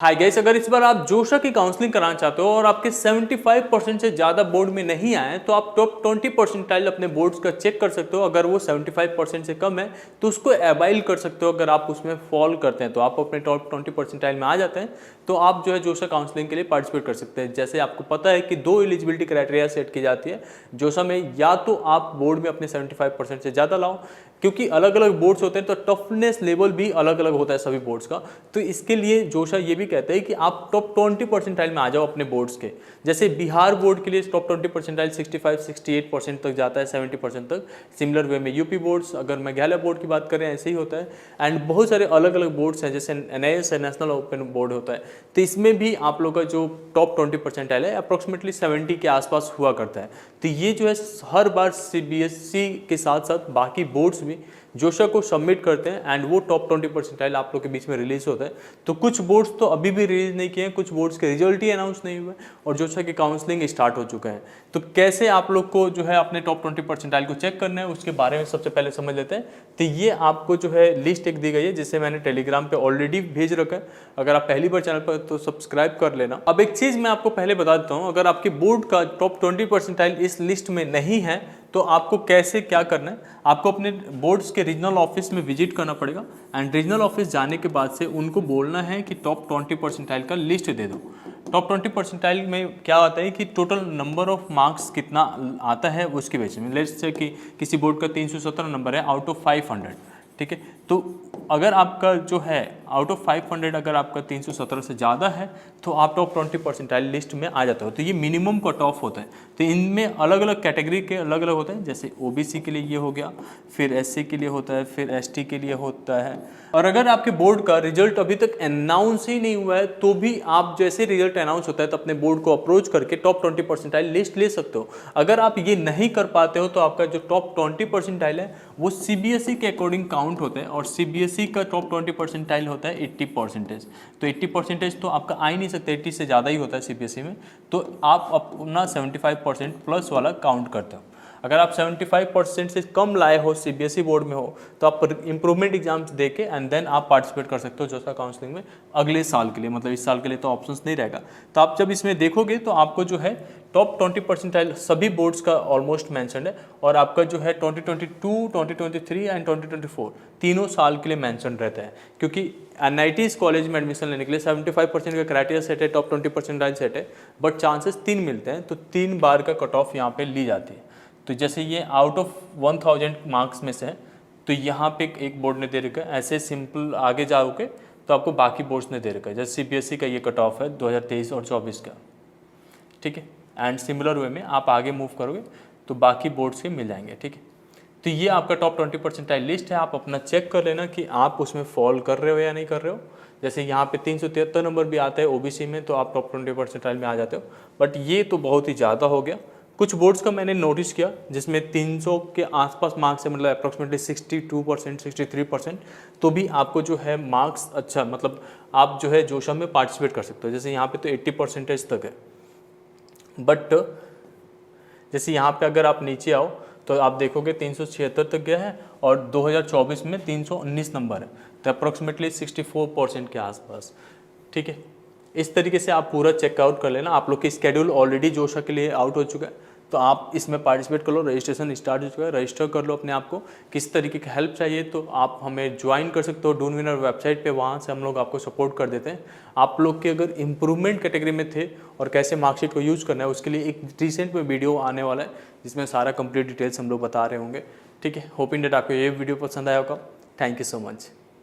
Hi guys, अगर इस बार आप जोशा की काउंसलिंग कराना चाहते हो और आपके 75% से ज़्यादा बोर्ड में नहीं आए तो आप टॉप 20 परसेंटाइल अपने बोर्ड्स का चेक कर सकते हो। अगर वो 75% से कम है तो उसको अवाइल कर सकते हो। अगर आप उसमें फॉल करते हैं तो आप अपने टॉप 20 परसेंटाइल में आ जाते हैं तो आप जो है जोशा काउंसलिंग के लिए पार्टिसिपेट कर सकते हैं। जैसे आपको पता है कि 2 एलिजिबिलिटी क्राइटेरिया सेट की जाती है जोशा में, या तो आप बोर्ड में अपने 75% से ज़्यादा लाओ, क्योंकि अलग अलग बोर्ड्स होते हैं तो टफनेस लेवल भी अलग अलग होता है सभी बोर्ड्स का। तो इसके लिए जोशा ये भी कहते हैं कि आप टॉप 20 परसेंटाइल में आ जाओ अपने बोर्ड्स के। जैसे बिहार बोर्ड के लिए टॉप 20 परसेंटाइल 65-68% तक जाता है, 70% तक। सिमिलर वे में यूपी बोर्ड्स, अगर मेघालय बोर्ड की बात करें ऐसे ही होता है। एंड बहुत सारे अलग अलग बोर्ड्स हैं, जैसे NIS है, नेशनल ओपन बोर्ड होता है। तो इसमें भी आप लोग का जो टॉप 20 परसेंटाइल है अप्रोक्सीमेटली 70 के आसपास हुआ करता है। तो ये जो है हर बार CBSE के साथ साथ बाकी बोर्ड्स भी जोशा को सबमिट करते हैं एंड वो टॉप 20 परसेंटाइल आप लोग के बीच में रिलीज होता है। तो कुछ बोर्ड्स तो अभी भी रिलीज नहीं किए हैं, कुछ बोर्ड्स के रिजल्ट ही अनाउंस नहीं हुए और जोशा की काउंसलिंग स्टार्ट हो चुका है। तो कैसे आप लोग को जो है अपने टॉप 20 परसेंटाइल को चेक करना है उसके बारे में सबसे पहले समझ लेते हैं। तो ये आपको जो है लिस्ट एक दी गई है जिसे मैंने टेलीग्राम पे ऑलरेडी भेज रखा है। अगर आप पहली बार चैनल पर तो सब्सक्राइब कर लेना। अब एक चीज़ मैं आपको पहले बता देता हूँ, अगर आपके बोर्ड का टॉप 20 परसेंटाइल इस लिस्ट में नहीं है तो आपको कैसे क्या करना है। आपको अपने बोर्ड्स के रीजनल ऑफिस में विजिट करना पड़ेगा एंड रीजनल ऑफिस जाने के बाद से उनको बोलना है कि टॉप 20 परसेंटाइल का लिस्ट दे दो। टॉप 20 परसेंटाइल में क्या आता है कि टोटल नंबर ऑफ मार्क्स कितना आता है उसके बेसिस में। लेट्स से कि किसी बोर्ड का 317 नंबर है आउट ऑफ 500, ठीक है। तो अगर आपका जो है आउट ऑफ 500 अगर आपका 317 से ज़्यादा है तो आप टॉप 20 परसेंटाइल लिस्ट में आ जाते हो। तो ये मिनिमम कट ऑफ होता है। तो इनमें अलग अलग कैटेगरी के अलग अलग होते हैं, जैसे OBC के लिए ये हो गया, फिर SC के लिए होता है, फिर ST के लिए होता है। और अगर आपके बोर्ड का रिजल्ट अभी तक अनाउंस ही नहीं हुआ है तो भी आप जैसे रिजल्ट अनाउंस होता है तो अपने बोर्ड को अप्रोच करके टॉप 20 परसेंटाइल लिस्ट ले सकते हो। अगर आप ये नहीं कर पाते हो तो आपका जो टॉप 20 परसेंटाइल है वो CBSE के अकॉर्डिंग काउंट होता है और CBSE का टॉप 20 परसेंटाइल होता है 80%। तो 80% तो आपका आ ही नहीं सकता, 80 से ज़्यादा ही होता है CBSE में। तो आप अपना 75% प्लस वाला काउंट करते हो। अगर आप 75% से कम लाए हो, CBSE बोर्ड में हो, तो आप इंप्रूवमेंट एग्जाम्स दे के एंड देन आप पार्टिसिपेट कर सकते हो जोशा काउंसलिंग में अगले साल के लिए। मतलब इस साल के लिए तो ऑप्शंस नहीं रहेगा। तो आप जब इसमें देखोगे तो आपको जो है टॉप 20 परसेंटाइल सभी बोर्ड्स का ऑलमोस्ट मैंशनड है और आपका जो है 2022, 2023 एंड 2024 तीनों साल के लिए मैंशन रहता है। क्योंकि NITs कॉलेज में एडमिशन लेने के लिए 75% का क्राइटेरिया सेट है, टॉप 20 परसेंटाइल सेट है, बट चांसेस 3 मिलते हैं। तो 3 बार का कट ऑफ यहाँ पे ली जाती है। तो जैसे ये आउट ऑफ 1000 मार्क्स में से है तो यहाँ पे एक बोर्ड ने दे रखा है। ऐसे सिंपल आगे जाओगे तो आपको बाकी बोर्ड्स ने दे रखा है। जैसे CBSE का ये कट ऑफ है 2023 और 24 का, ठीक है। एंड सिमिलर वे में आप आगे मूव करोगे तो बाकी बोर्ड्स के मिल जाएंगे, ठीक है। तो ये आपका टॉप 20 परसेंटाइल लिस्ट है। आप अपना चेक कर लेना कि आप उसमें फॉल कर रहे हो या नहीं कर रहे हो। जैसे यहाँ पे 373 नंबर भी आता है OBC में तो आप टॉप 20 परसेंटाइल में आ जाते हो, बट ये तो बहुत ही ज़्यादा हो गया। कुछ बोर्ड्स का मैंने नोटिस किया जिसमें 300 के आसपास मार्क्स है, मतलब अप्रॉक्सीमेटली 62%, 63%, तो भी आपको जो है मार्क्स अच्छा, मतलब आप जो है जोशा में पार्टिसिपेट कर सकते हो। जैसे यहाँ पे तो 80% तक है, बट जैसे यहाँ पे अगर आप नीचे आओ तो आप देखोगे 376 तक गया है और 2024 में 319 नंबर है, तो अप्रॉक्सीमेटली 64% के आसपास, ठीक है। इस तरीके से आप पूरा चेकआउट कर लेना। आप लोग की स्केड्यूल ऑलरेडी जोशा के लिए आउट हो चुका है तो आप इसमें पार्टिसिपेट कर लो। रजिस्ट्रेशन स्टार्ट हो चुका है, रजिस्टर कर लो अपने आप को। किस तरीके की हेल्प चाहिए तो आप हमें ज्वाइन कर सकते हो डून विनर वेबसाइट पे, वहाँ से हम लोग आपको सपोर्ट कर देते हैं। आप लोग के अगर इम्प्रूवमेंट कैटेगरी में थे और कैसे मार्कशीट को यूज़ करना है उसके लिए एक रिसेंट में वीडियो आने वाला है जिसमें सारा कंप्लीट डिटेल्स हम लोग बता रहे होंगे, ठीक है। होपिंग डेट आपको ये वीडियो पसंद आया होगा। Thank you so much.